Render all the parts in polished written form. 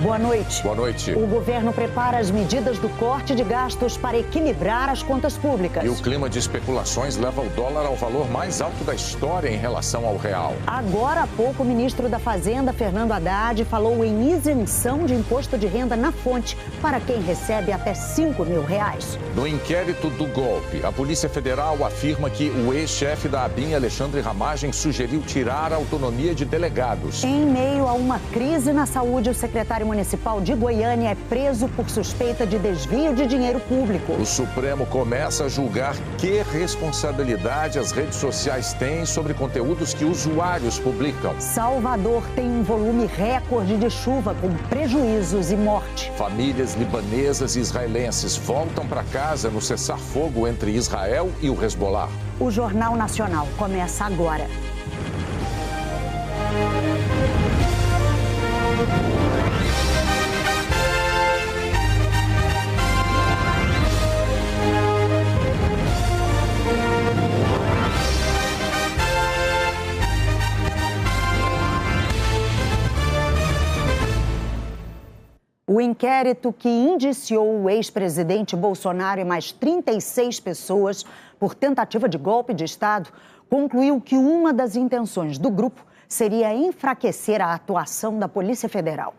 Boa noite. Boa noite. O governo prepara as medidas do corte de gastos para equilibrar as contas públicas. E o clima de especulações leva o dólar ao valor mais alto da história em relação ao real. Agora há pouco, o ministro da Fazenda, Fernando Haddad, falou em isenção de imposto de renda na fonte para quem recebe até R$5 mil. No inquérito do golpe, a Polícia Federal afirma que o ex-chefe da ABIN, Alexandre Ramagem, sugeriu tirar a autonomia de delegados. Em meio a uma crise na saúde, o secretário municipal de Goiânia é preso por suspeita de desvio de dinheiro público. O Supremo começa a julgar que responsabilidade as redes sociais têm sobre conteúdos que usuários publicam. Salvador tem um volume recorde de chuva com prejuízos e morte. Famílias libanesas e israelenses voltam para casa no cessar-fogo entre Israel e o Hezbollah. O Jornal Nacional começa agora. O inquérito que indiciou o ex-presidente Bolsonaro e mais 36 pessoas por tentativa de golpe de Estado concluiu que uma das intenções do grupo seria enfraquecer a atuação da Polícia Federal.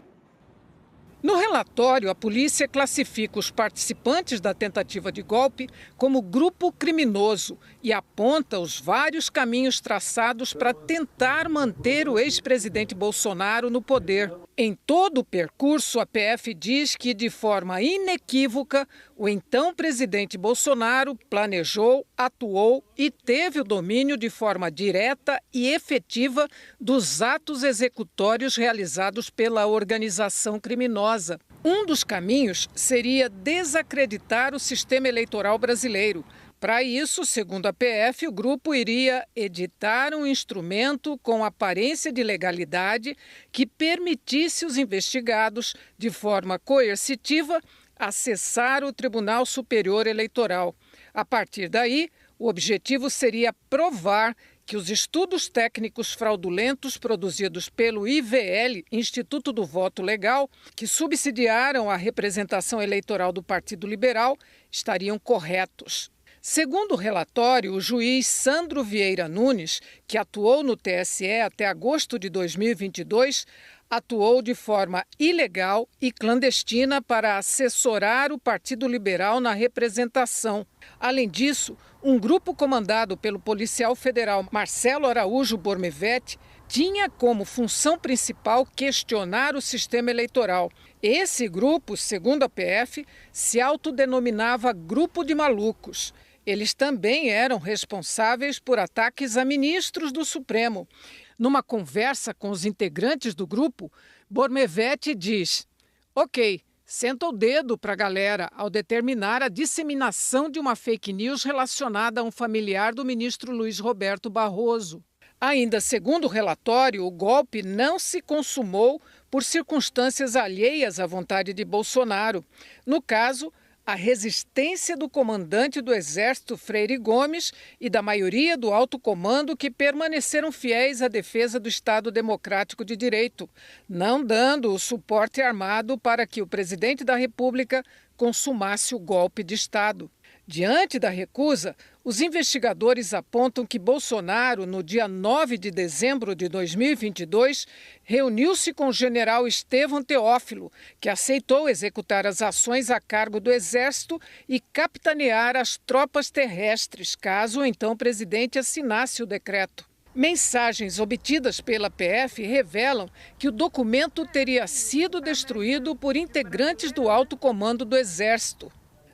No relatório, a polícia classifica os participantes da tentativa de golpe como grupo criminoso e aponta os vários caminhos traçados para tentar manter o ex-presidente Bolsonaro no poder. Em todo o percurso, a PF diz que, de forma inequívoca, o então presidente Bolsonaro planejou, atuou e teve o domínio de forma direta e efetiva dos atos executórios realizados pela organização criminosa. Um dos caminhos seria desacreditar o sistema eleitoral brasileiro. Para isso, segundo a PF, o grupo iria editar um instrumento com aparência de legalidade que permitisse os investigados, de forma coercitiva, acessar o Tribunal Superior Eleitoral. A partir daí, o objetivo seria provar que os estudos técnicos fraudulentos produzidos pelo IVL, Instituto do Voto Legal, que subsidiaram a representação eleitoral do Partido Liberal, estariam corretos. Segundo o relatório, o juiz Sandro Vieira Nunes, que atuou no TSE até agosto de 2022, atuou de forma ilegal e clandestina para assessorar o Partido Liberal na representação. Além disso, um grupo comandado pelo policial federal Marcelo Araújo Bormevete tinha como função principal questionar o sistema eleitoral. Esse grupo, segundo a PF, se autodenominava Grupo de Malucos. Eles também eram responsáveis por ataques a ministros do Supremo. Numa conversa com os integrantes do grupo, Bormevete diz: "Ok, senta o dedo para a galera ao determinar a disseminação de uma fake news relacionada a um familiar do ministro Luiz Roberto Barroso." Ainda segundo o relatório, o golpe não se consumou por circunstâncias alheias à vontade de Bolsonaro. No caso, a resistência do comandante do Exército, Freire Gomes, e da maioria do alto comando que permaneceram fiéis à defesa do Estado Democrático de Direito, não dando o suporte armado para que o presidente da República consumasse o golpe de Estado. Diante da recusa, os investigadores apontam que Bolsonaro, no dia 9 de dezembro de 2022, reuniu-se com o general Estevão Teófilo, que aceitou executar as ações a cargo do Exército e capitanear as tropas terrestres, caso o então presidente assinasse o decreto. Mensagens obtidas pela PF revelam que o documento teria sido destruído por integrantes do alto comando do Exército.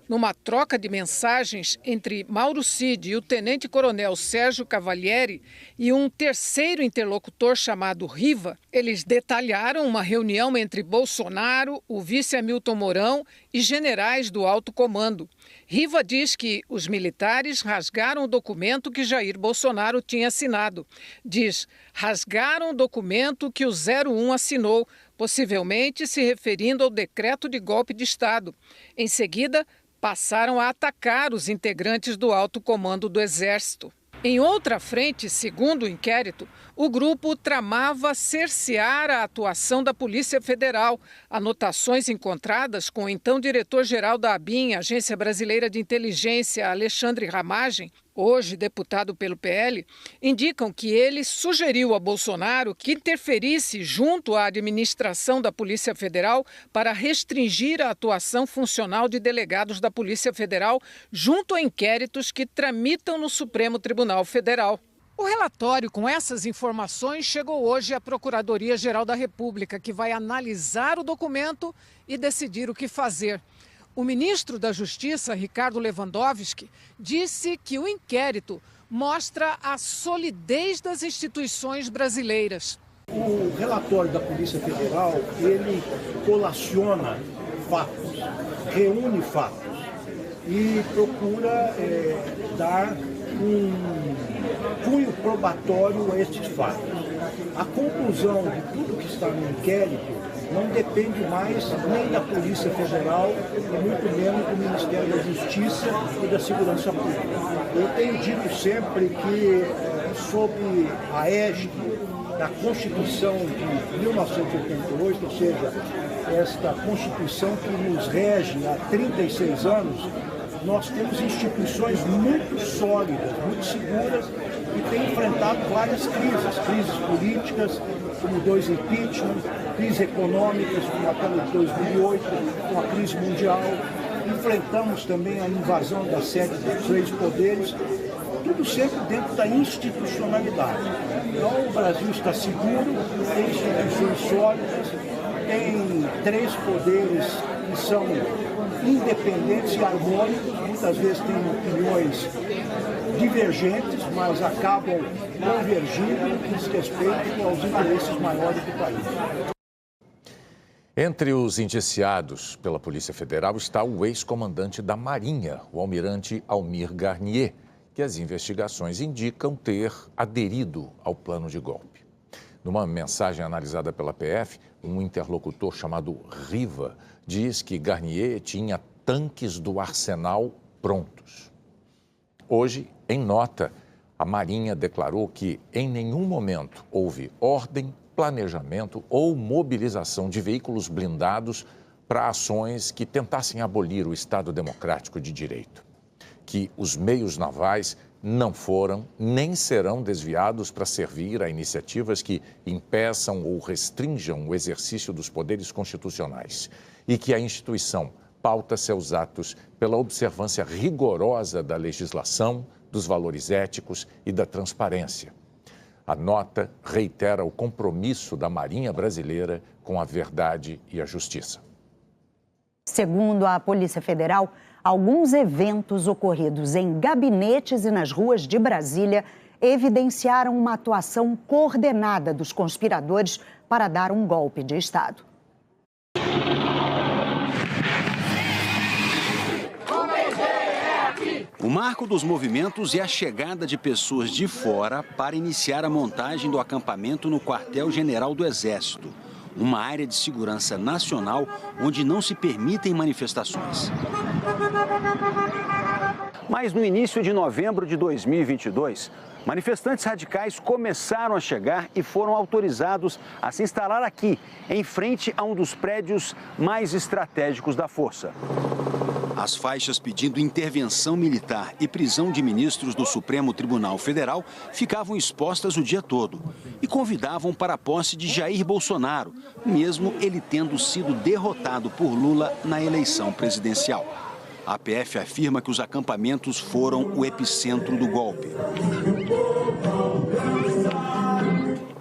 Numa troca de mensagens entre Mauro Cid e o tenente-coronel Sérgio Cavalieri e um terceiro interlocutor chamado Riva, eles detalharam uma reunião entre Bolsonaro, o vice Hamilton Mourão e generais do alto comando. Riva diz que os militares rasgaram o documento que Jair Bolsonaro tinha assinado. Diz: rasgaram o documento que o 01 assinou, possivelmente se referindo ao decreto de golpe de Estado. Em seguida, passaram a atacar os integrantes do alto comando do Exército. Em outra frente, segundo o inquérito, o grupo tramava cercear a atuação da Polícia Federal. Anotações encontradas com o então diretor-geral da ABIN, Agência Brasileira de Inteligência, Alexandre Ramagem, hoje deputado pelo PL, indicam que ele sugeriu a Bolsonaro que interferisse junto à administração da Polícia Federal para restringir a atuação funcional de delegados da Polícia Federal junto a inquéritos que tramitam no Supremo Tribunal Federal. O relatório com essas informações chegou hoje à Procuradoria-Geral da República, que vai analisar o documento e decidir o que fazer. O ministro da Justiça, Ricardo Lewandowski, disse que o inquérito mostra a solidez das instituições brasileiras. O relatório da Polícia Federal, ele colaciona fatos, reúne fatos e procura dar um cunho probatório a estes fatos. A conclusão de tudo que está no inquérito não depende mais nem da Polícia Federal e muito menos do Ministério da Justiça e da Segurança Pública. Eu tenho dito sempre que, sob a égide da Constituição de 1988, ou seja, esta Constituição que nos rege há 36 anos, nós temos instituições muito sólidas, muito seguras e tem enfrentado várias crises políticas, como 2 impeachment, crises econômicas, como aquela de 2008, com a crise mundial. Enfrentamos também a invasão da sede dos 3 poderes, tudo sempre dentro da institucionalidade. Então o Brasil está seguro, tem instituições sólidas, tem 3 poderes que são independentes e harmônicos, muitas vezes têm opiniões divergentes, mas acabam convergindo no que diz respeito aos interesses maiores do país. Entre os indiciados pela Polícia Federal está o ex-comandante da Marinha, o almirante Almir Garnier, que as investigações indicam ter aderido ao plano de golpe. Numa mensagem analisada pela PF, um interlocutor chamado Riva diz que Garnier tinha tanques do arsenal prontos. Hoje, em nota, a Marinha declarou que em nenhum momento houve ordem, planejamento ou mobilização de veículos blindados para ações que tentassem abolir o Estado Democrático de Direito. Que os meios navais não foram nem serão desviados para servir a iniciativas que impeçam ou restringam o exercício dos poderes constitucionais e que a instituição pauta seus atos pela observância rigorosa da legislação, dos valores éticos e da transparência. A nota reitera o compromisso da Marinha Brasileira com a verdade e a justiça. Segundo a Polícia Federal, alguns eventos ocorridos em gabinetes e nas ruas de Brasília evidenciaram uma atuação coordenada dos conspiradores para dar um golpe de Estado. O marco dos movimentos é a chegada de pessoas de fora para iniciar a montagem do acampamento no Quartel-General do Exército, uma área de segurança nacional onde não se permitem manifestações. Mas no início de novembro de 2022, manifestantes radicais começaram a chegar e foram autorizados a se instalar aqui, em frente a um dos prédios mais estratégicos da força. As faixas pedindo intervenção militar e prisão de ministros do Supremo Tribunal Federal ficavam expostas o dia todo e convidavam para a posse de Jair Bolsonaro, mesmo ele tendo sido derrotado por Lula na eleição presidencial. A PF afirma que os acampamentos foram o epicentro do golpe.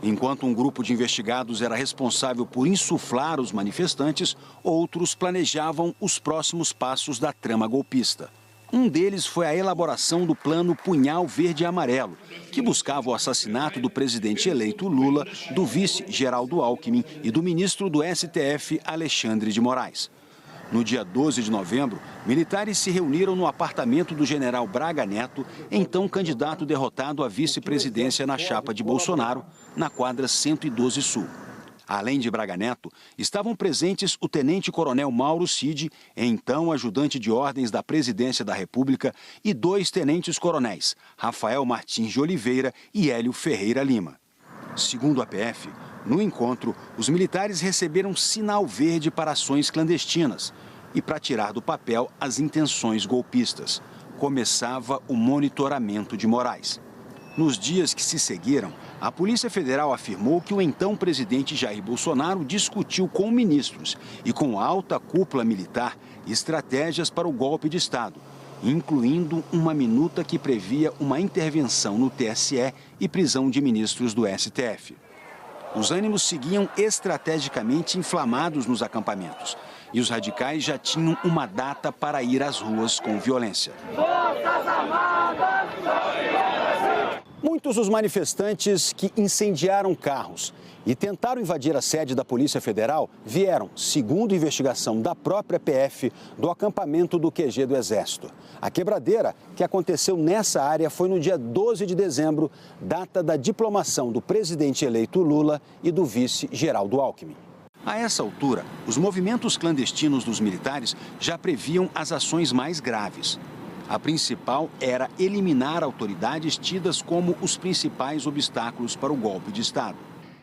Enquanto um grupo de investigados era responsável por insuflar os manifestantes, outros planejavam os próximos passos da trama golpista. Um deles foi a elaboração do plano Punhal Verde e Amarelo, que buscava o assassinato do presidente eleito Lula, do vice Geraldo Alckmin e do ministro do STF, Alexandre de Moraes. No dia 12 de novembro, militares se reuniram no apartamento do general Braga Neto, então candidato derrotado à vice-presidência na chapa de Bolsonaro, na quadra 112 Sul. Além de Braga Neto, estavam presentes o tenente-coronel Mauro Cid, então ajudante de ordens da Presidência da República, e 2 tenentes-coronéis, Rafael Martins de Oliveira e Hélio Ferreira Lima. Segundo a PF, no encontro, os militares receberam sinal verde para ações clandestinas e para tirar do papel as intenções golpistas. Começava o monitoramento de Moraes. Nos dias que se seguiram, a Polícia Federal afirmou que o então presidente Jair Bolsonaro discutiu com ministros e com a alta cúpula militar estratégias para o golpe de Estado, incluindo uma minuta que previa uma intervenção no TSE e prisão de ministros do STF. Os ânimos seguiam estrategicamente inflamados nos acampamentos e os radicais já tinham uma data para ir às ruas com violência. Forças Armadas! Muitos os manifestantes que incendiaram carros e tentaram invadir a sede da Polícia Federal vieram, segundo investigação da própria PF, do acampamento do QG do Exército. A quebradeira que aconteceu nessa área foi no dia 12 de dezembro, data da diplomação do presidente eleito Lula e do vice Geraldo Alckmin. A essa altura, os movimentos clandestinos dos militares já previam as ações mais graves. A principal era eliminar autoridades tidas como os principais obstáculos para o golpe de Estado.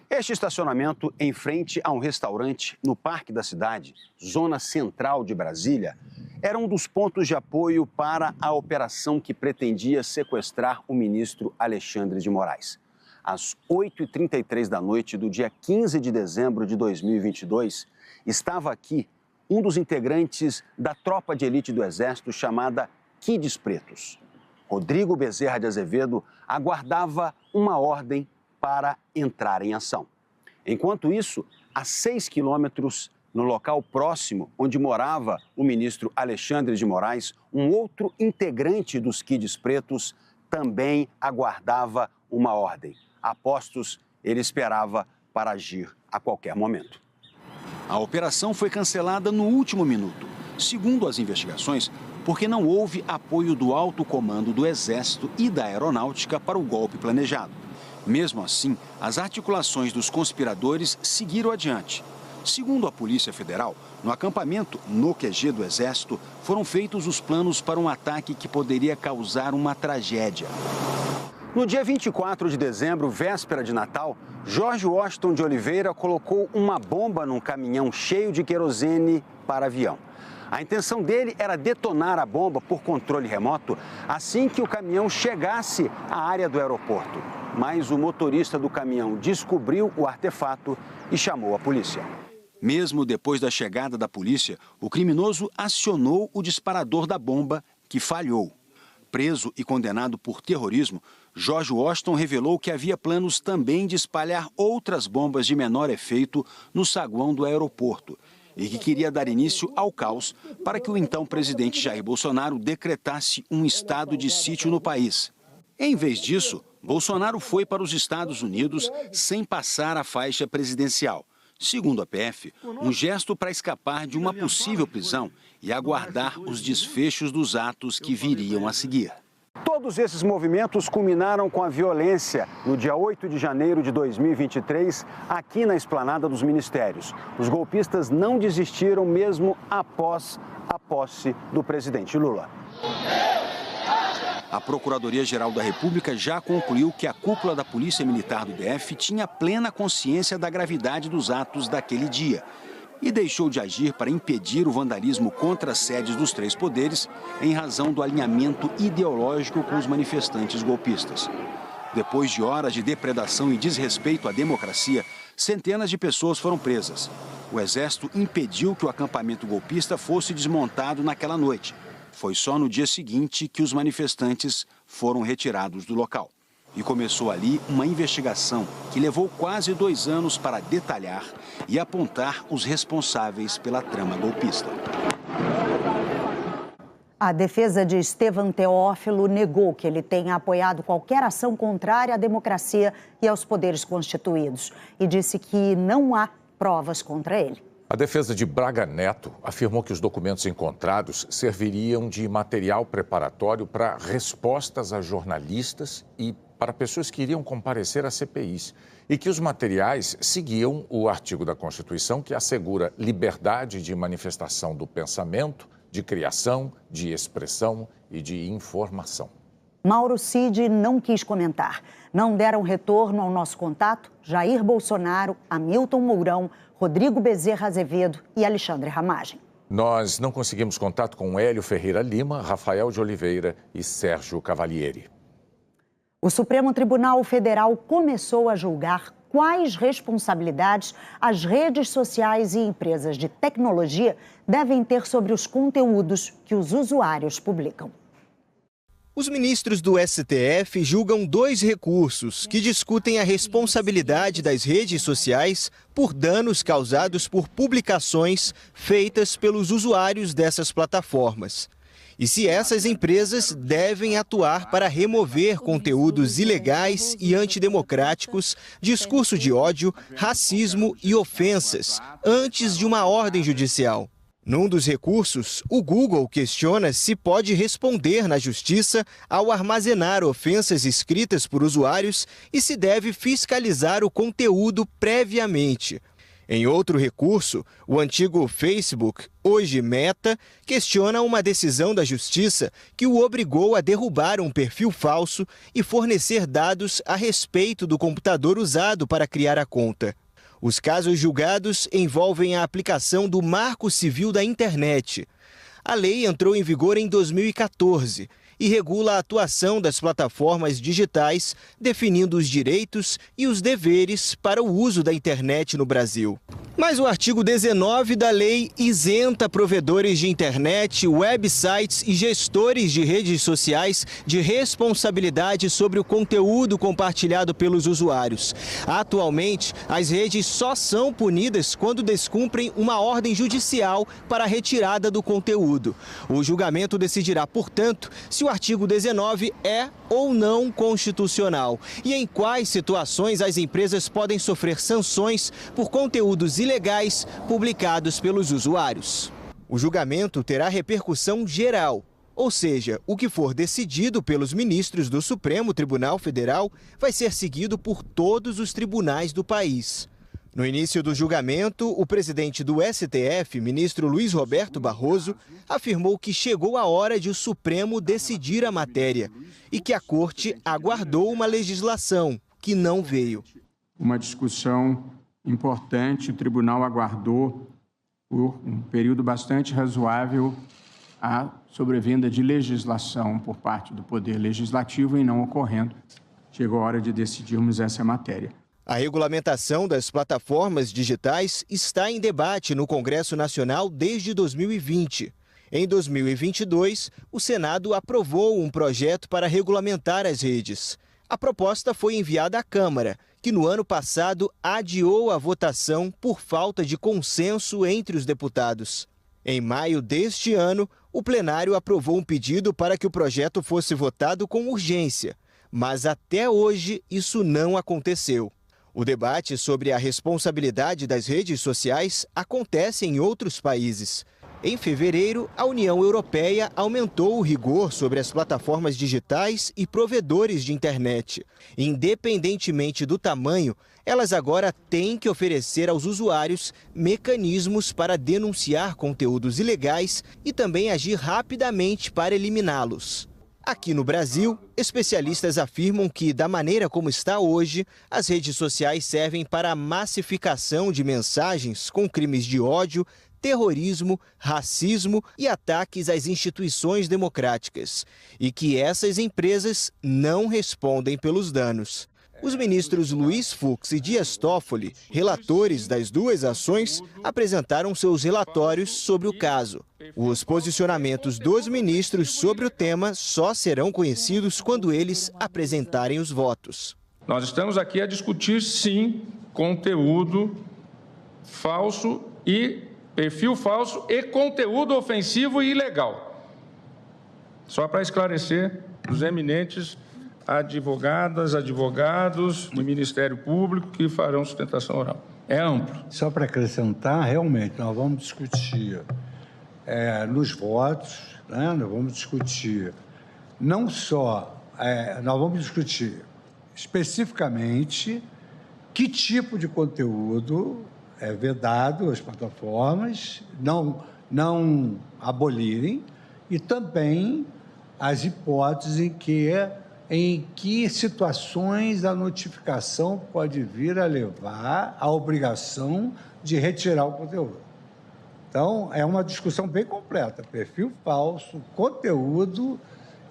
Este estacionamento em frente a um restaurante no Parque da Cidade, zona central de Brasília, era um dos pontos de apoio para a operação que pretendia sequestrar o ministro Alexandre de Moraes. Às 8h33 da noite do dia 15 de dezembro de 2022, estava aqui um dos integrantes da tropa de elite do Exército chamada Kids Pretos. Rodrigo Bezerra de Azevedo aguardava uma ordem para entrar em ação. Enquanto isso, a 6 quilômetros, no local próximo onde morava o ministro Alexandre de Moraes, um outro integrante dos Kids Pretos também aguardava uma ordem. A postos, ele esperava para agir a qualquer momento. A operação foi cancelada no último minuto. Segundo as investigações, porque não houve apoio do alto comando do Exército e da Aeronáutica para o golpe planejado. Mesmo assim, as articulações dos conspiradores seguiram adiante. Segundo a Polícia Federal, no acampamento no QG do Exército, foram feitos os planos para um ataque que poderia causar uma tragédia. No dia 24 de dezembro, véspera de Natal, Jorge Washington de Oliveira colocou uma bomba num caminhão cheio de querosene para avião. A intenção dele era detonar a bomba por controle remoto assim que o caminhão chegasse à área do aeroporto. Mas o motorista do caminhão descobriu o artefato e chamou a polícia. Mesmo depois da chegada da polícia, o criminoso acionou o disparador da bomba, que falhou. Preso e condenado por terrorismo, Jorge Washington revelou que havia planos também de espalhar outras bombas de menor efeito no saguão do aeroporto e que queria dar início ao caos para que o então presidente Jair Bolsonaro decretasse um estado de sítio no país. Em vez disso, Bolsonaro foi para os Estados Unidos sem passar a faixa presidencial. Segundo a PF, um gesto para escapar de uma possível prisão e aguardar os desfechos dos atos que viriam a seguir. Todos esses movimentos culminaram com a violência no dia 8 de janeiro de 2023, aqui na Esplanada dos Ministérios. Os golpistas não desistiram mesmo após a posse do presidente Lula. A Procuradoria-Geral da República já concluiu que a cúpula da Polícia Militar do DF tinha plena consciência da gravidade dos atos daquele dia e deixou de agir para impedir o vandalismo contra as sedes dos 3 poderes em razão do alinhamento ideológico com os manifestantes golpistas. Depois de horas de depredação e desrespeito à democracia, centenas de pessoas foram presas. O Exército impediu que o acampamento golpista fosse desmontado naquela noite. Foi só no dia seguinte que os manifestantes foram retirados do local. E começou ali uma investigação que levou quase 2 anos para detalhar e apontar os responsáveis pela trama golpista. A defesa de Estevão Teófilo negou que ele tenha apoiado qualquer ação contrária à democracia e aos poderes constituídos e disse que não há provas contra ele. A defesa de Braga Neto afirmou que os documentos encontrados serviriam de material preparatório para respostas a jornalistas e para pessoas que iriam comparecer às CPIs e que os materiais seguiam o artigo da Constituição que assegura liberdade de manifestação do pensamento, de criação, de expressão e de informação. Mauro Cid não quis comentar. Não deram retorno ao nosso contato Jair Bolsonaro, Hamilton Mourão, Rodrigo Bezerra Azevedo e Alexandre Ramagem. Nós não conseguimos contato com Hélio Ferreira Lima, Rafael de Oliveira e Sérgio Cavalieri. O Supremo Tribunal Federal começou a julgar quais responsabilidades as redes sociais e empresas de tecnologia devem ter sobre os conteúdos que os usuários publicam. Os ministros do STF julgam 2 recursos que discutem a responsabilidade das redes sociais por danos causados por publicações feitas pelos usuários dessas plataformas. E se essas empresas devem atuar para remover conteúdos ilegais e antidemocráticos, discurso de ódio, racismo e ofensas, antes de uma ordem judicial. Num dos recursos, o Google questiona se pode responder na justiça ao armazenar ofensas escritas por usuários e se deve fiscalizar o conteúdo previamente. Em outro recurso, o antigo Facebook, hoje Meta, questiona uma decisão da Justiça que o obrigou a derrubar um perfil falso e fornecer dados a respeito do computador usado para criar a conta. Os casos julgados envolvem a aplicação do Marco Civil da Internet. A lei entrou em vigor em 2014 e regula a atuação das plataformas digitais, definindo os direitos e os deveres para o uso da internet no Brasil. Mas o artigo 19 da lei isenta provedores de internet, websites e gestores de redes sociais de responsabilidade sobre o conteúdo compartilhado pelos usuários. Atualmente, as redes só são punidas quando descumprem uma ordem judicial para a retirada do conteúdo. O julgamento decidirá, portanto, se o artigo 19 é ou não constitucional e em quais situações as empresas podem sofrer sanções por conteúdos ilegais publicados pelos usuários. O julgamento terá repercussão geral, ou seja, o que for decidido pelos ministros do Supremo Tribunal Federal vai ser seguido por todos os tribunais do país. No início do julgamento, o presidente do STF, ministro Luiz Roberto Barroso, afirmou que chegou a hora de o Supremo decidir a matéria e que a Corte aguardou uma legislação que não veio. Uma discussão importante, o tribunal aguardou por um período bastante razoável a sobrevinda de legislação por parte do Poder Legislativo e não ocorrendo. Chegou a hora de decidirmos essa matéria. A regulamentação das plataformas digitais está em debate no Congresso Nacional desde 2020. Em 2022, o Senado aprovou um projeto para regulamentar as redes. A proposta foi enviada à Câmara, que no ano passado adiou a votação por falta de consenso entre os deputados. Em maio deste ano, o plenário aprovou um pedido para que o projeto fosse votado com urgência, mas até hoje isso não aconteceu. O debate sobre a responsabilidade das redes sociais acontece em outros países. Em fevereiro, a União Europeia aumentou o rigor sobre as plataformas digitais e provedores de internet. Independentemente do tamanho, elas agora têm que oferecer aos usuários mecanismos para denunciar conteúdos ilegais e também agir rapidamente para eliminá-los. Aqui no Brasil, especialistas afirmam que, da maneira como está hoje, as redes sociais servem para a massificação de mensagens com crimes de ódio, terrorismo, racismo e ataques às instituições democráticas, e que essas empresas não respondem pelos danos. Os ministros Luiz Fux e Dias Toffoli, relatores das 2 ações, apresentaram seus relatórios sobre o caso. Os posicionamentos dos ministros sobre o tema só serão conhecidos quando eles apresentarem os votos. Nós estamos aqui a discutir, sim, conteúdo falso e perfil falso e conteúdo ofensivo e ilegal. Só para esclarecer os eminentes advogadas, advogados do Ministério Público que farão sustentação oral. É amplo. Só para acrescentar, realmente, nós vamos discutir nos votos, né? Nós vamos discutir não só, nós vamos discutir especificamente que tipo de conteúdo é vedado às plataformas não abolirem e também as hipóteses em que situações a notificação pode vir a levar à obrigação de retirar o conteúdo. Então, é uma discussão bem completa, perfil falso, conteúdo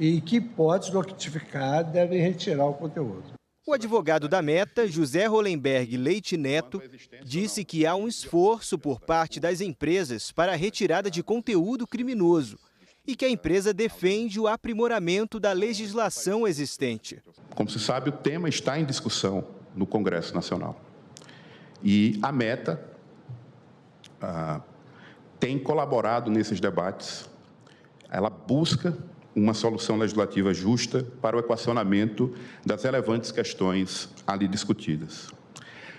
e que hipóteses notificadas devem retirar o conteúdo. O advogado da Meta, José Rolenberg Leite Neto, disse que há um esforço por parte das empresas para a retirada de conteúdo criminoso e que a empresa defende o aprimoramento da legislação existente. Como se sabe, o tema está em discussão no Congresso Nacional. E a Meta tem colaborado nesses debates. Ela busca uma solução legislativa justa para o equacionamento das relevantes questões ali discutidas.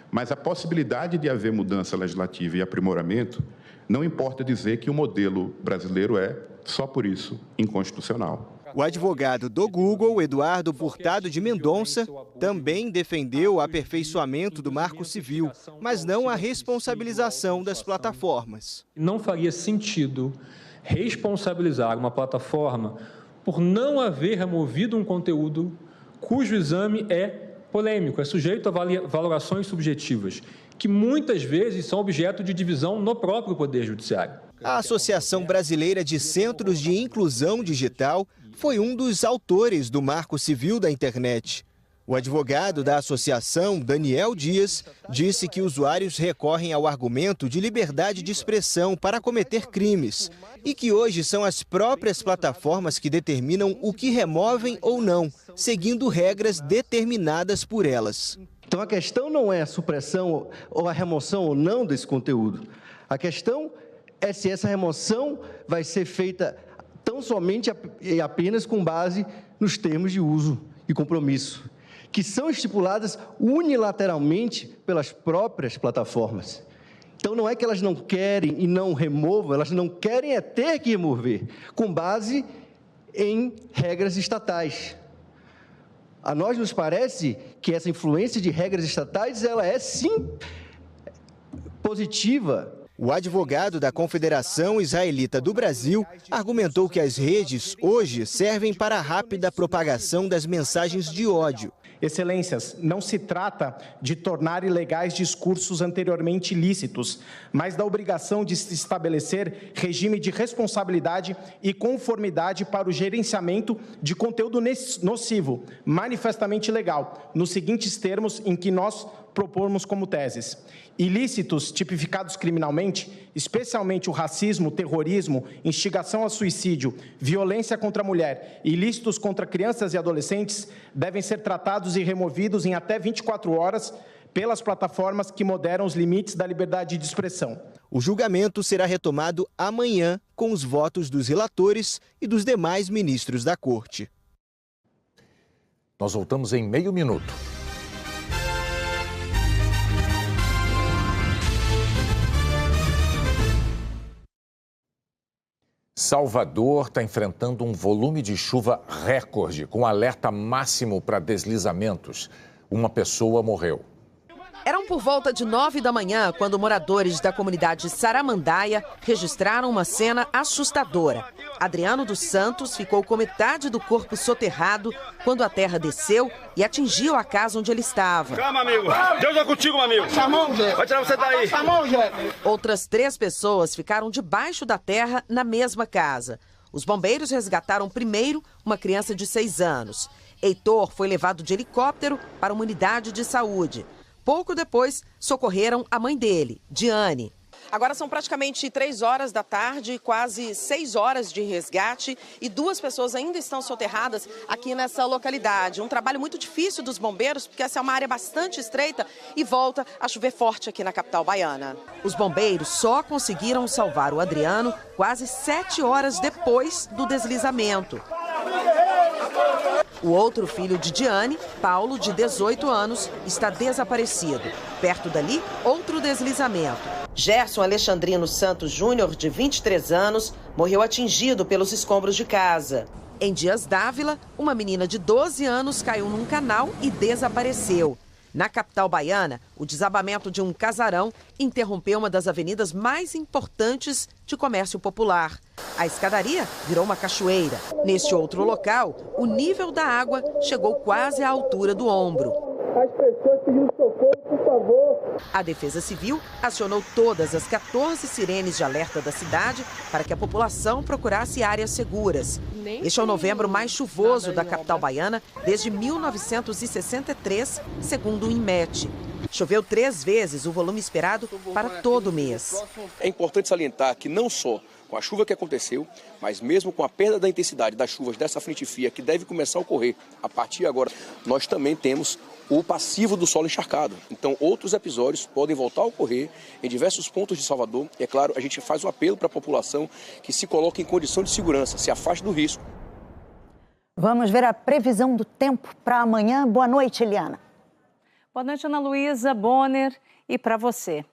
Mas a possibilidade de haver mudança legislativa e aprimoramento não importa dizer que o modelo brasileiro é, só por isso, inconstitucional. O advogado do Google, Eduardo Furtado de Mendonça, também defendeu o aperfeiçoamento do Marco Civil, mas não a responsabilização das plataformas. Não faria sentido responsabilizar uma plataforma por não haver removido um conteúdo cujo exame é polêmico, é sujeito a valorações subjetivas, que muitas vezes são objeto de divisão no próprio Poder Judiciário. A Associação Brasileira de Centros de Inclusão Digital foi um dos autores do Marco Civil da Internet. O advogado da associação, Daniel Dias, disse que usuários recorrem ao argumento de liberdade de expressão para cometer crimes e que hoje são as próprias plataformas que determinam o que removem ou não, seguindo regras determinadas por elas. Então a questão não é a supressão ou a remoção ou não desse conteúdo. A questão é se essa remoção vai ser feita tão somente e apenas com base nos termos de uso e compromisso, que são estipuladas unilateralmente pelas próprias plataformas. Então, não é que elas não querem e não removam, elas não querem é ter que remover, com base em regras estatais. A nós nos parece que essa influência de regras estatais, ela é, sim, positiva. O advogado da Confederação Israelita do Brasil argumentou que as redes hoje servem para a rápida propagação das mensagens de ódio. Excelências, não se trata de tornar ilegais discursos anteriormente ilícitos, mas da obrigação de se estabelecer regime de responsabilidade e conformidade para o gerenciamento de conteúdo nocivo, manifestamente ilegal, nos seguintes termos em que nós propormos como teses: ilícitos tipificados criminalmente, especialmente o racismo, terrorismo, instigação a suicídio, violência contra a mulher e ilícitos contra crianças e adolescentes, devem ser tratados e removidos em até 24 horas pelas plataformas que moderam os limites da liberdade de expressão. O julgamento será retomado amanhã com os votos dos relatores e dos demais ministros da Corte. Nós voltamos em meio minuto. Salvador está enfrentando um volume de chuva recorde, com alerta máximo para deslizamentos. Uma pessoa morreu. Eram por volta de 9 da manhã quando moradores da comunidade Saramandaia registraram uma cena assustadora. Adriano dos Santos ficou com metade do corpo soterrado quando a terra desceu e atingiu a casa onde ele estava. Calma, amigo. Deus é contigo, amigo. Vai tirar você daí. Outras 3 pessoas ficaram debaixo da terra na mesma casa. Os bombeiros resgataram primeiro uma criança de 6 anos. Heitor foi levado de helicóptero para uma unidade de saúde. Pouco depois, socorreram a mãe dele, Diane. Agora são praticamente 3 horas da tarde, quase 6 horas de resgate e 2 pessoas ainda estão soterradas aqui nessa localidade. Um trabalho muito difícil dos bombeiros, porque essa é uma área bastante estreita e volta a chover forte aqui na capital baiana. Os bombeiros só conseguiram salvar o Adriano quase 7 horas depois do deslizamento. O outro filho de Diane, Paulo, de 18 anos, está desaparecido. Perto dali, outro deslizamento. Gerson Alexandrino Santos Júnior, de 23 anos, morreu atingido pelos escombros de casa. Em Dias d'Ávila, uma menina de 12 anos caiu num canal e desapareceu. Na capital baiana, o desabamento de um casarão interrompeu uma das avenidas mais importantes de comércio popular. A escadaria virou uma cachoeira. Neste outro local, o nível da água chegou quase à altura do ombro. As pessoas pedindo socorro, por favor. A Defesa Civil acionou todas as 14 sirenes de alerta da cidade para que a população procurasse áreas seguras. Este é o novembro mais chuvoso da capital baiana desde 1963, segundo o INMET. Choveu 3 vezes o volume esperado para todo o mês. É importante salientar que não só com a chuva que aconteceu, mas mesmo com a perda da intensidade das chuvas dessa frente fria que deve começar a ocorrer a partir de agora, nós também temos o passivo do solo encharcado. Então, outros episódios podem voltar a ocorrer em diversos pontos de Salvador. E, é claro, a gente faz o apelo para a população que se coloque em condição de segurança, se afaste do risco. Vamos ver a previsão do tempo para amanhã. Boa noite, Eliana. Boa noite, Ana Luísa, Bonner, e para você.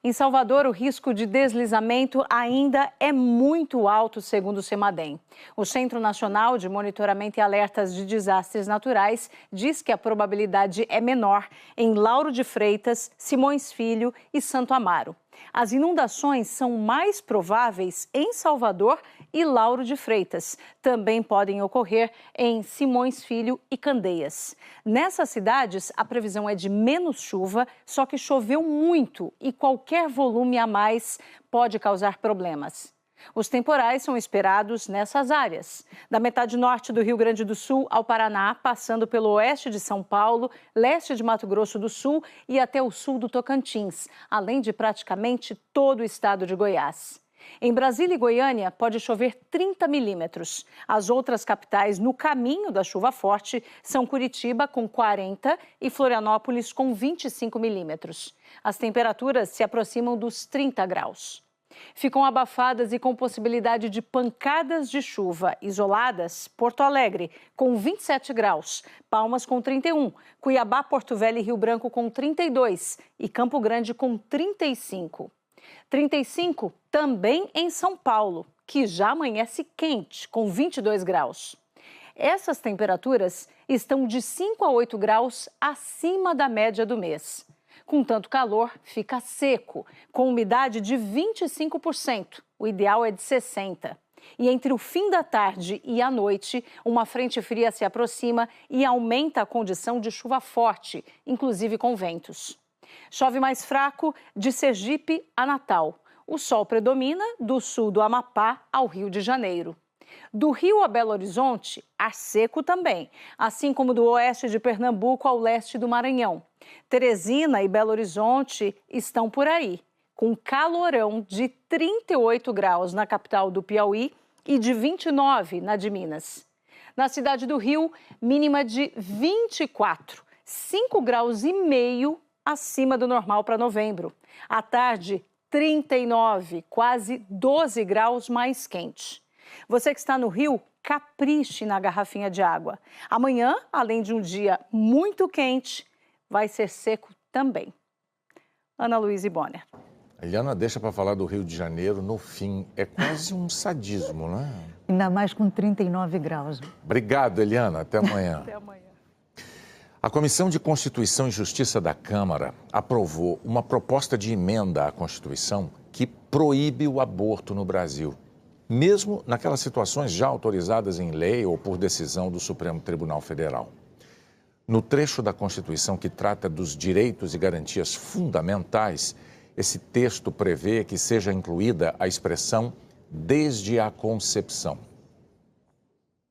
Em Salvador, o risco de deslizamento ainda é muito alto, segundo o CEMADEM. O Centro Nacional de Monitoramento e Alertas de Desastres Naturais diz que a probabilidade é menor em Lauro de Freitas, Simões Filho e Santo Amaro. As inundações são mais prováveis em Salvador e Lauro de Freitas. Também podem ocorrer em Simões Filho e Candeias. Nessas cidades, a previsão é de menos chuva, só que choveu muito e qualquer volume a mais pode causar problemas. Os temporais são esperados nessas áreas, da metade norte do Rio Grande do Sul ao Paraná, passando pelo oeste de São Paulo, leste de Mato Grosso do Sul e até o sul do Tocantins, além de praticamente todo o estado de Goiás. Em Brasília e Goiânia, pode chover 30 milímetros. As outras capitais no caminho da chuva forte são Curitiba, com 40, e Florianópolis, com 25 milímetros. As temperaturas se aproximam dos 30 graus. Ficam abafadas e com possibilidade de pancadas de chuva isoladas, Porto Alegre, com 27 graus, Palmas com 31, Cuiabá, Porto Velho e Rio Branco com 32 e Campo Grande com 35. 35 também em São Paulo, que já amanhece quente, com 22 graus. Essas temperaturas estão de 5 a 8 graus acima da média do mês. Com tanto calor, fica seco, com umidade de 25%. O ideal é de 60%. E entre o fim da tarde e a noite, uma frente fria se aproxima e aumenta a condição de chuva forte, inclusive com ventos. Chove mais fraco de Sergipe a Natal. O sol predomina do sul do Amapá ao Rio de Janeiro. Do Rio a Belo Horizonte, ar seco também, assim como do oeste de Pernambuco ao leste do Maranhão. Teresina e Belo Horizonte estão por aí, com calorão de 38 graus na capital do Piauí e de 29 na de Minas. Na cidade do Rio, mínima de 24, 5,5 graus acima do normal para novembro. À tarde, 39, quase 12 graus mais quente. Você que está no Rio, capriche na garrafinha de água. Amanhã, além de um dia muito quente, vai ser seco também. Ana Luísa e Bonner. Eliana, deixa para falar do Rio de Janeiro no fim. É quase um sadismo, né? Ainda mais com 39 graus. Obrigado, Eliana. Até amanhã. Até amanhã. A Comissão de Constituição e Justiça da Câmara aprovou uma proposta de emenda à Constituição que proíbe o aborto no Brasil, mesmo naquelas situações já autorizadas em lei ou por decisão do Supremo Tribunal Federal. No trecho da Constituição que trata dos direitos e garantias fundamentais, esse texto prevê que seja incluída a expressão desde a concepção.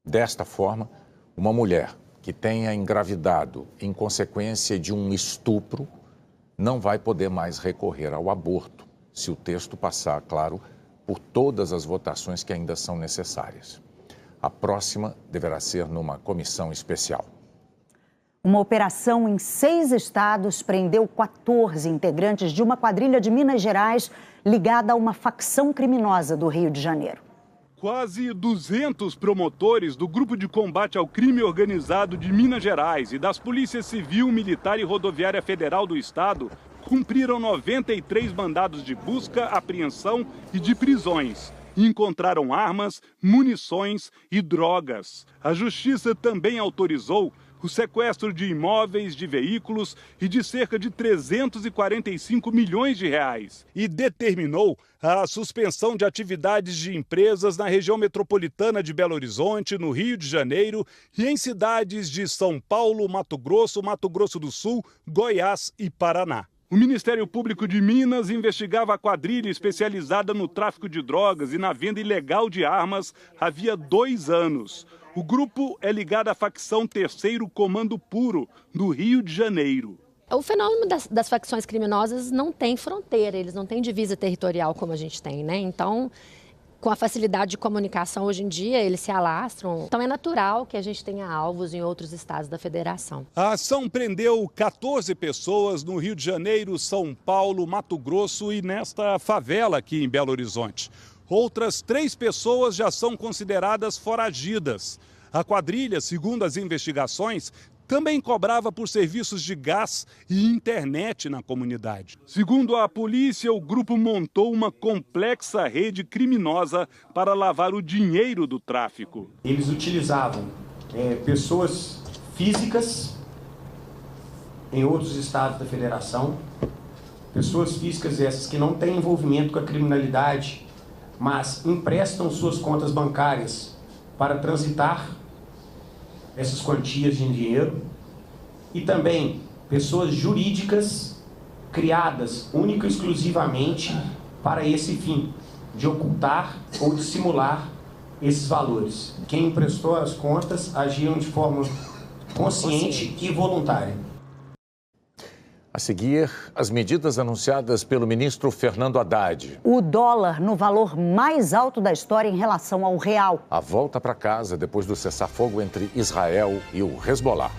Desta forma, uma mulher que tenha engravidado em consequência de um estupro não vai poder mais recorrer ao aborto, se o texto passar, claro, por todas as votações que ainda são necessárias. A próxima deverá ser numa comissão especial. Uma operação em 6 estados prendeu 14 integrantes de uma quadrilha de Minas Gerais ligada a uma facção criminosa do Rio de Janeiro. Quase 200 promotores do Grupo de Combate ao Crime Organizado de Minas Gerais e das Polícias Civil, Militar e Rodoviária Federal do Estado cumpriram 93 mandados de busca, apreensão e de prisões e encontraram armas, munições e drogas. A justiça também autorizou o sequestro de imóveis, de veículos e de cerca de 345 milhões de reais. E determinou a suspensão de atividades de empresas na região metropolitana de Belo Horizonte, no Rio de Janeiro e em cidades de São Paulo, Mato Grosso do Sul, Goiás e Paraná. O Ministério Público de Minas investigava a quadrilha especializada no tráfico de drogas e na venda ilegal de armas havia 2 anos. O grupo é ligado à facção 3º Comando Puro, do Rio de Janeiro. O fenômeno das facções criminosas não tem fronteira, eles não têm divisa territorial como a gente tem, né? Então, com a facilidade de comunicação hoje em dia, eles se alastram. Então é natural que a gente tenha alvos em outros estados da federação. A ação prendeu 14 pessoas no Rio de Janeiro, São Paulo, Mato Grosso e nesta favela aqui em Belo Horizonte. Outras 3 pessoas já são consideradas foragidas. A quadrilha, segundo as investigações, também cobrava por serviços de gás e internet na comunidade. Segundo a polícia, o grupo montou uma complexa rede criminosa para lavar o dinheiro do tráfico. Eles utilizavam pessoas físicas em outros estados da federação, pessoas físicas essas que não têm envolvimento com a criminalidade, mas emprestam suas contas bancárias para transitar essas quantias de dinheiro, e também pessoas jurídicas criadas única e exclusivamente para esse fim, de ocultar ou de simular esses valores. Quem emprestou as contas agiam de forma consciente e voluntária. A seguir, as medidas anunciadas pelo ministro Fernando Haddad. O dólar no valor mais alto da história em relação ao real. A volta para casa depois do cessar-fogo entre Israel e o Hezbollah.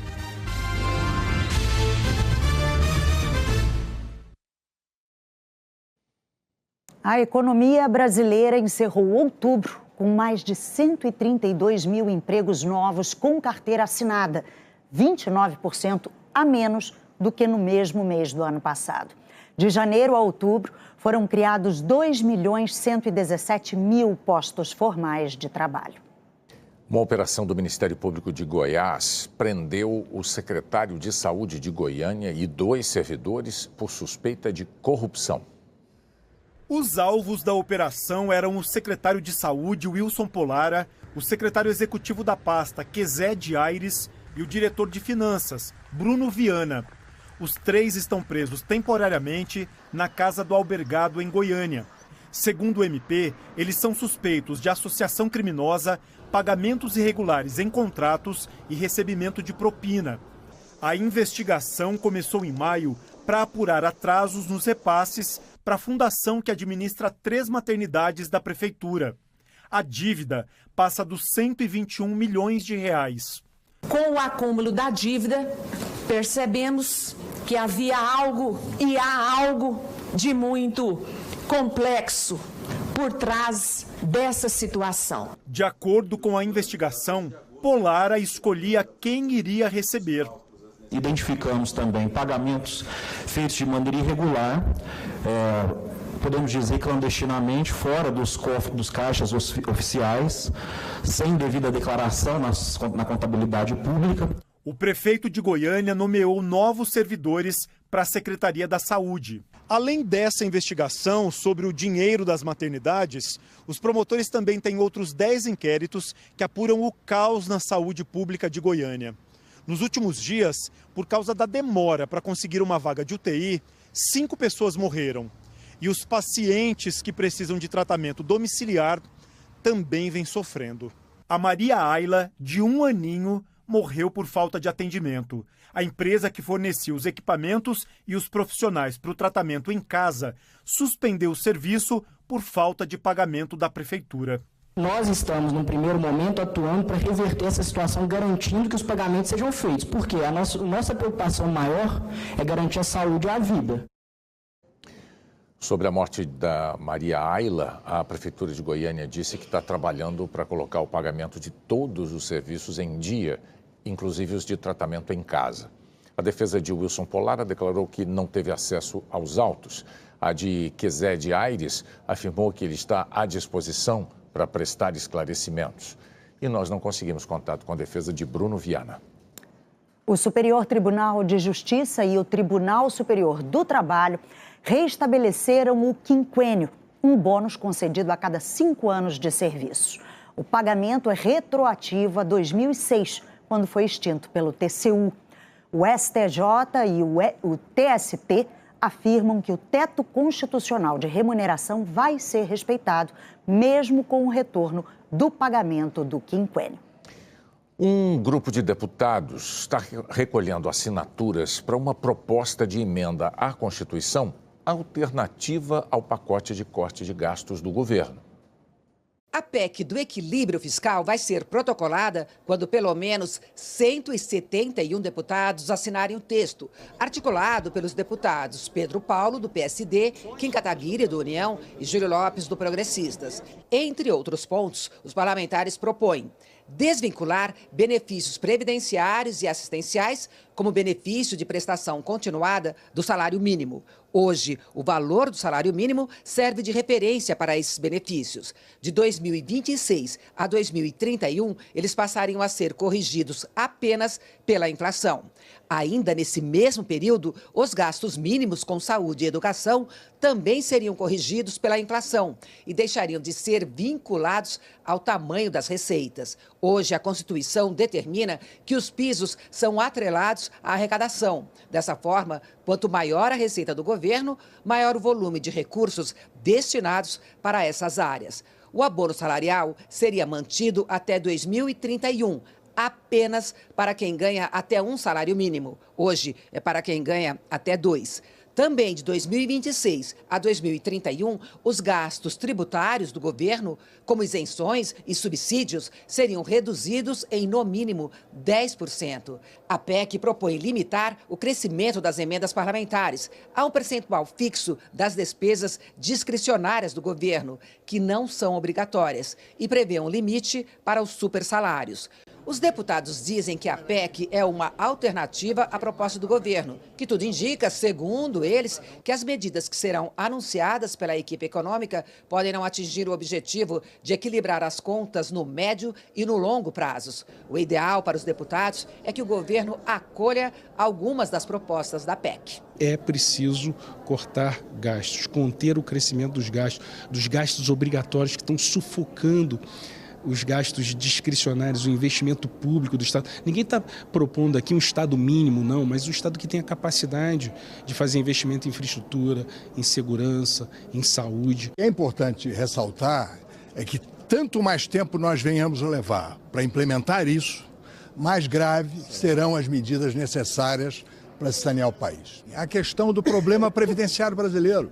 A economia brasileira encerrou outubro com mais de 132 mil empregos novos com carteira assinada, 29% a menos do que no mesmo mês do ano passado. De janeiro a outubro, foram criados 2.117.000 postos formais de trabalho. Uma operação do Ministério Público de Goiás prendeu o secretário de Saúde de Goiânia e 2 servidores por suspeita de corrupção. Os alvos da operação eram o secretário de Saúde, Wilson Polara, o secretário executivo da pasta, Quezé de Aires, e o diretor de Finanças, Bruno Viana. Os 3 estão presos temporariamente na casa do Albergado, em Goiânia. Segundo o MP, eles são suspeitos de associação criminosa, pagamentos irregulares em contratos e recebimento de propina. A investigação começou em maio para apurar atrasos nos repasses para a fundação que administra 3 maternidades da prefeitura. A dívida passa dos 121 milhões de reais. Com o acúmulo da dívida, percebemos que havia algo e há algo de muito complexo por trás dessa situação. De acordo com a investigação, Polara escolhia quem iria receber. Identificamos também pagamentos feitos de maneira irregular, podemos dizer clandestinamente, fora dos caixas oficiais, sem devida declaração na contabilidade pública. O prefeito de Goiânia nomeou novos servidores para a Secretaria da Saúde. Além dessa investigação sobre o dinheiro das maternidades, os promotores também têm outros 10 inquéritos que apuram o caos na saúde pública de Goiânia. Nos últimos dias, por causa da demora para conseguir uma vaga de UTI, 5 pessoas morreram. E os pacientes que precisam de tratamento domiciliar também vêm sofrendo. A Maria Ayla, de 1 aninho, morreu por falta de atendimento. A empresa que fornecia os equipamentos e os profissionais para o tratamento em casa suspendeu o serviço por falta de pagamento da prefeitura. Nós estamos, num primeiro momento, atuando para reverter essa situação, garantindo que os pagamentos sejam feitos, porque a nossa preocupação maior é garantir a saúde e a vida. Sobre a morte da Maria Ayla, a Prefeitura de Goiânia disse que está trabalhando para colocar o pagamento de todos os serviços em dia, inclusive os de tratamento em casa. A defesa de Wilson Polara declarou que não teve acesso aos autos. A de Quezé de Aires afirmou que ele está à disposição para prestar esclarecimentos. E nós não conseguimos contato com a defesa de Bruno Viana. O Superior Tribunal de Justiça e o Tribunal Superior do Trabalho restabeleceram o quinquênio, um bônus concedido a cada 5 anos de serviço. O pagamento é retroativo a 2006, quando foi extinto pelo TCU. O STJ e o TST afirmam que o teto constitucional de remuneração vai ser respeitado, mesmo com o retorno do pagamento do quinquênio. Um grupo de deputados está recolhendo assinaturas para uma proposta de emenda à Constituição alternativa ao pacote de corte de gastos do governo. A PEC do equilíbrio fiscal vai ser protocolada quando pelo menos 171 deputados assinarem o texto, articulado pelos deputados Pedro Paulo, do PSD, Kim Kataguiri, do União, e Júlio Lopes, do Progressistas. Entre outros pontos, os parlamentares propõem desvincular benefícios previdenciários e assistenciais, como benefício de prestação continuada do salário mínimo. Hoje, o valor do salário mínimo serve de referência para esses benefícios. De 2026 a 2031, eles passariam a ser corrigidos apenas pela inflação. Ainda nesse mesmo período, os gastos mínimos com saúde e educação também seriam corrigidos pela inflação e deixariam de ser vinculados ao tamanho das receitas. Hoje, a Constituição determina que os pisos são atrelados à arrecadação. Dessa forma, quanto maior a receita do governo, maior o volume de recursos destinados para essas áreas. O abono salarial seria mantido até 2031, apenas para quem ganha até 1 salário mínimo. Hoje é para quem ganha até 2. Também de 2026 a 2031, os gastos tributários do governo, como isenções e subsídios, seriam reduzidos em, no mínimo, 10%. A PEC propõe limitar o crescimento das emendas parlamentares a um percentual fixo das despesas discricionárias do governo, que não são obrigatórias, e prevê um limite para os supersalários. Os deputados dizem que a PEC é uma alternativa à proposta do governo, que tudo indica, segundo eles, que as medidas que serão anunciadas pela equipe econômica podem não atingir o objetivo de equilibrar as contas no médio e no longo prazos. O ideal para os deputados é que o governo acolha algumas das propostas da PEC. É preciso cortar gastos, conter o crescimento dos gastos obrigatórios que estão sufocando os gastos discricionários, o investimento público do Estado. Ninguém está propondo aqui um Estado mínimo, não, mas um Estado que tenha capacidade de fazer investimento em infraestrutura, em segurança, em saúde. É importante ressaltar é que tanto mais tempo nós venhamos a levar para implementar isso, mais graves serão as medidas necessárias para sanear o país. A questão do problema previdenciário brasileiro.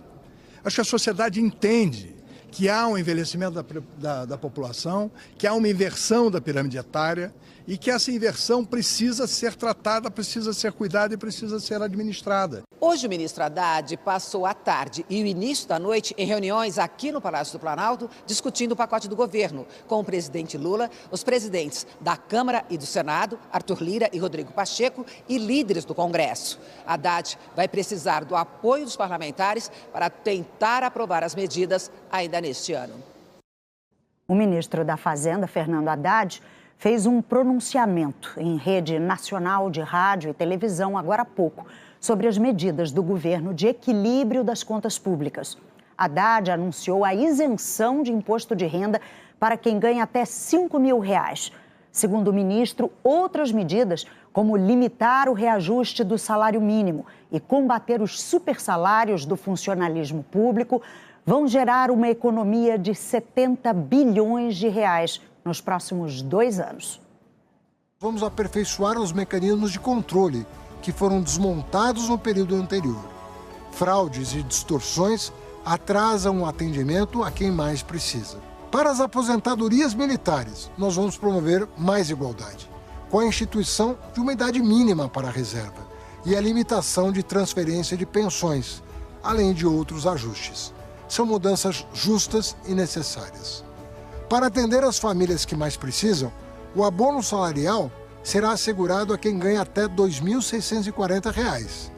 Acho que a sociedade entende que há um envelhecimento da população, que há uma inversão da pirâmide etária e que essa inversão precisa ser tratada, precisa ser cuidada e precisa ser administrada. Hoje o ministro Haddad passou a tarde e o início da noite em reuniões aqui no Palácio do Planalto, discutindo o pacote do governo, com o presidente Lula, os presidentes da Câmara e do Senado, Arthur Lira e Rodrigo Pacheco, e líderes do Congresso. Haddad vai precisar do apoio dos parlamentares para tentar aprovar as medidas ainda neste ano. O ministro da Fazenda, Fernando Haddad, fez um pronunciamento em rede nacional de rádio e televisão agora há pouco sobre as medidas do governo de equilíbrio das contas públicas. Haddad anunciou a isenção de imposto de renda para quem ganha até R$5 mil. Segundo o ministro, outras medidas, como limitar o reajuste do salário mínimo e combater os supersalários do funcionalismo público, vão gerar uma economia de R$70 bilhões nos próximos 2 anos. Vamos aperfeiçoar os mecanismos de controle que foram desmontados no período anterior. Fraudes e distorções atrasam o atendimento a quem mais precisa. Para as aposentadorias militares, nós vamos promover mais igualdade, com a instituição de uma idade mínima para a reserva e a limitação de transferência de pensões, além de outros ajustes. São mudanças justas e necessárias. Para atender as famílias que mais precisam, o abono salarial será assegurado a quem ganha até R$ 2.640.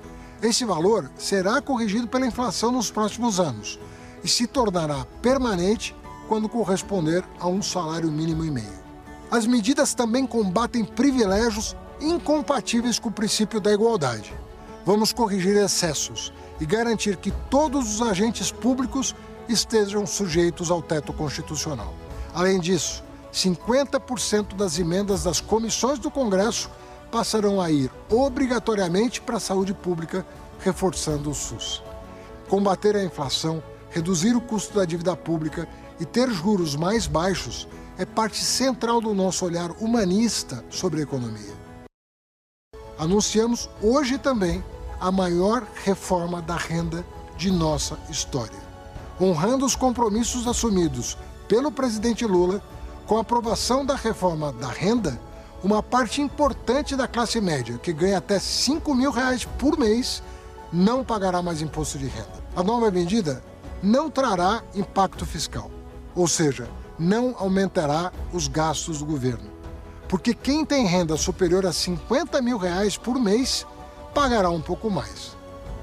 Esse valor será corrigido pela inflação nos próximos anos e se tornará permanente quando corresponder a um salário mínimo e meio. As medidas também combatem privilégios incompatíveis com o princípio da igualdade. Vamos corrigir excessos e garantir que todos os agentes públicos estejam sujeitos ao teto constitucional. Além disso, 50% das emendas das comissões do Congresso passarão a ir obrigatoriamente para a saúde pública, reforçando o SUS. Combater a inflação, reduzir o custo da dívida pública e ter juros mais baixos é parte central do nosso olhar humanista sobre a economia. Anunciamos hoje também a maior reforma da renda de nossa história, honrando os compromissos assumidos pelo presidente Lula. Com a aprovação da reforma da renda, uma parte importante da classe média, que ganha até R$ 5.000 por mês, não pagará mais imposto de renda. A nova medida não trará impacto fiscal, ou seja, não aumentará os gastos do governo, porque quem tem renda superior a R$ 50.000 por mês pagará um pouco mais.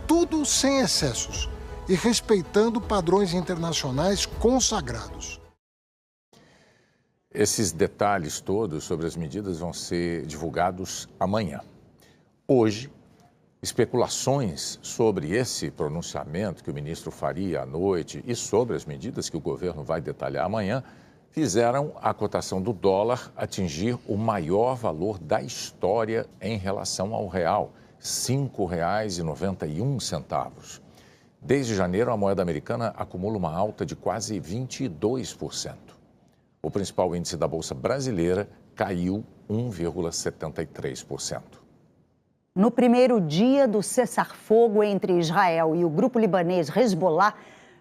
Tudo sem excessos e respeitando padrões internacionais consagrados. Esses detalhes todos sobre as medidas vão ser divulgados amanhã. Hoje, especulações sobre esse pronunciamento que o ministro faria à noite e sobre as medidas que o governo vai detalhar amanhã fizeram a cotação do dólar atingir o maior valor da história em relação ao real, R$ 5,91. Desde janeiro, a moeda americana acumula uma alta de quase 22%. O principal índice da Bolsa Brasileira caiu 1,73%. No primeiro dia do cessar-fogo entre Israel e o grupo libanês Hezbollah,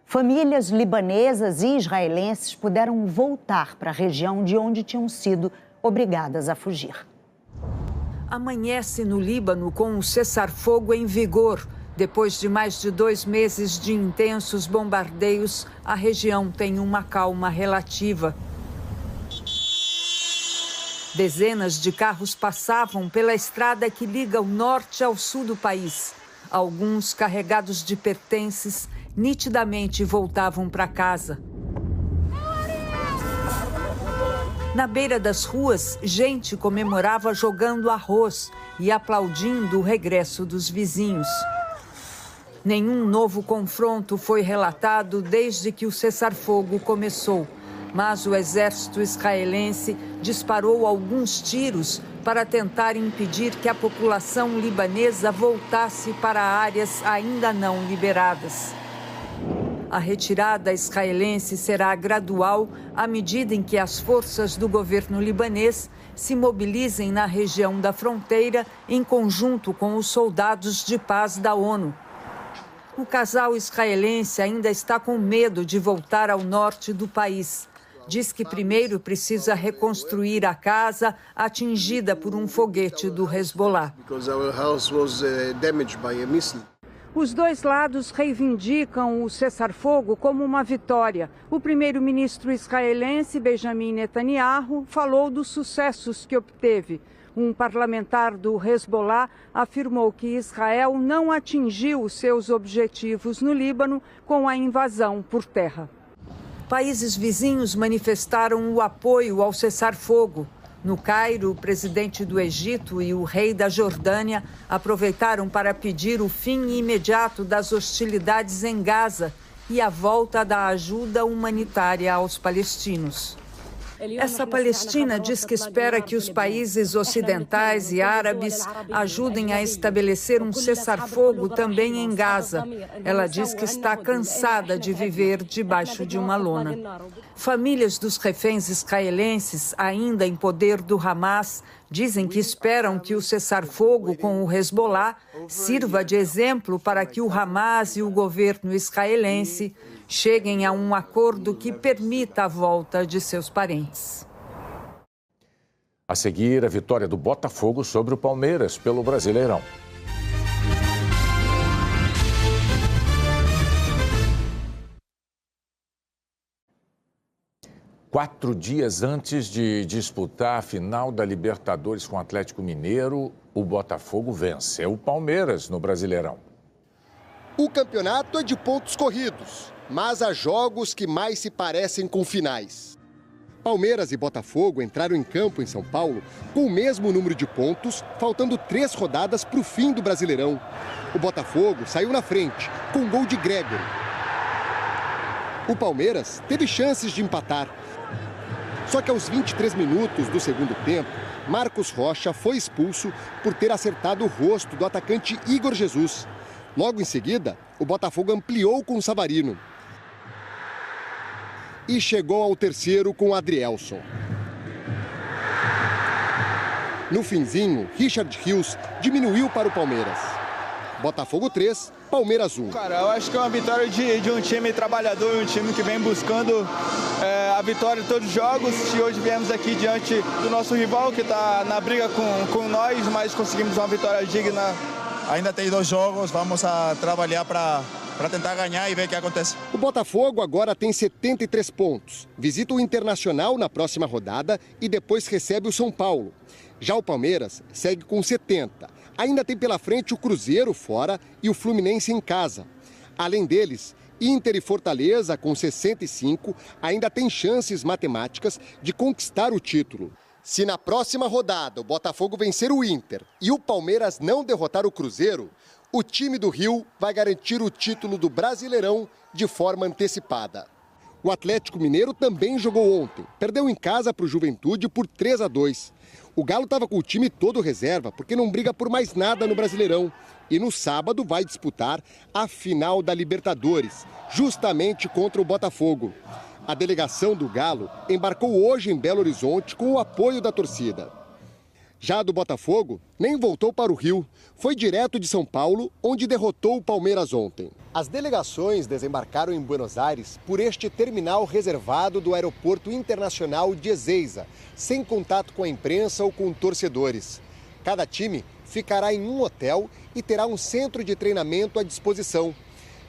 famílias libanesas e israelenses puderam voltar para a região de onde tinham sido obrigadas a fugir. Amanhece no Líbano com o cessar-fogo em vigor. Depois de mais de 2 meses de intensos bombardeios, a região tem uma calma relativa. Dezenas de carros passavam pela estrada que liga o norte ao sul do país. Alguns, carregados de pertences, nitidamente voltavam para casa. Na beira das ruas, gente comemorava jogando arroz e aplaudindo o regresso dos vizinhos. Nenhum novo confronto foi relatado desde que o cessar-fogo começou. Mas o exército israelense disparou alguns tiros para tentar impedir que a população libanesa voltasse para áreas ainda não liberadas. A retirada israelense será gradual à medida em que as forças do governo libanês se mobilizem na região da fronteira em conjunto com os soldados de paz da ONU. O casal israelense ainda está com medo de voltar ao norte do país. Diz que primeiro precisa reconstruir a casa atingida por um foguete do Hezbollah. Os dois lados reivindicam o cessar-fogo como uma vitória. O primeiro-ministro israelense, Benjamin Netanyahu, falou dos sucessos que obteve. Um parlamentar do Hezbollah afirmou que Israel não atingiu os seus objetivos no Líbano com a invasão por terra. Países vizinhos manifestaram o apoio ao cessar-fogo. No Cairo, o presidente do Egito e o rei da Jordânia aproveitaram para pedir o fim imediato das hostilidades em Gaza e a volta da ajuda humanitária aos palestinos. Essa Palestina diz que espera que os países ocidentais e árabes ajudem a estabelecer um cessar-fogo também em Gaza. Ela diz que está cansada de viver debaixo de uma lona. Famílias dos reféns israelenses, ainda em poder do Hamas, dizem que esperam que o cessar-fogo com o Hezbollah sirva de exemplo para que o Hamas e o governo israelense cheguem a um acordo que permita a volta de seus parentes. A seguir, a vitória do Botafogo sobre o Palmeiras pelo Brasileirão. Quatro dias antes de disputar a final da Libertadores com o Atlético Mineiro, o Botafogo venceu o Palmeiras no Brasileirão. O campeonato é de pontos corridos. mas há jogos que mais se parecem com finais. Palmeiras e Botafogo entraram em campo em São Paulo com o mesmo número de pontos, faltando 3 rodadas para o fim do Brasileirão. O Botafogo saiu na frente, com um gol de Gregory. O Palmeiras teve chances de empatar. Só que aos 23 minutos do segundo tempo, Marcos Rocha foi expulso por ter acertado o rosto do atacante Igor Jesus. Logo em seguida, o Botafogo ampliou com o Savarino. E chegou ao terceiro com o Adrielson. No finzinho, Richard Rios diminuiu para o Palmeiras. Botafogo 3, Palmeiras 1. Cara, eu acho que é uma vitória de um time trabalhador, um time que vem buscando a vitória em todos os jogos. E hoje viemos aqui diante do nosso rival, que está na briga com nós, mas conseguimos uma vitória digna. Ainda tem 2 jogos, vamos a trabalhar para tentar ganhar e ver o que acontece. O Botafogo agora tem 73 pontos. Visita o Internacional na próxima rodada e depois recebe o São Paulo. Já o Palmeiras segue com 70. Ainda tem pela frente o Cruzeiro fora e o Fluminense em casa. Além deles, Inter e Fortaleza, com 65, ainda tem chances matemáticas de conquistar o título. Se na próxima rodada o Botafogo vencer o Inter e o Palmeiras não derrotar o Cruzeiro, o time do Rio vai garantir o título do Brasileirão de forma antecipada. O Atlético Mineiro também jogou ontem. Perdeu em casa para o Juventude por 3-2. O Galo estava com o time todo reserva porque não briga por mais nada no Brasileirão. E no sábado vai disputar a final da Libertadores, justamente contra o Botafogo. A delegação do Galo embarcou hoje em Belo Horizonte com o apoio da torcida. Já a do Botafogo nem voltou para o Rio, foi direto de São Paulo, onde derrotou o Palmeiras ontem. As delegações desembarcaram em Buenos Aires por este terminal reservado do Aeroporto Internacional de Ezeiza, sem contato com a imprensa ou com torcedores. Cada time ficará em um hotel e terá um centro de treinamento à disposição.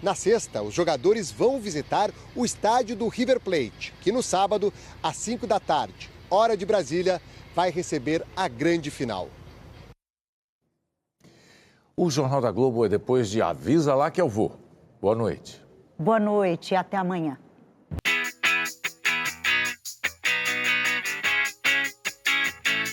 Na sexta, os jogadores vão visitar o estádio do River Plate, que no sábado, às 5 da tarde, hora de Brasília, vai receber a grande final. O Jornal da Globo é depois de Avisa Lá que eu vou. Boa noite. Boa noite e até amanhã.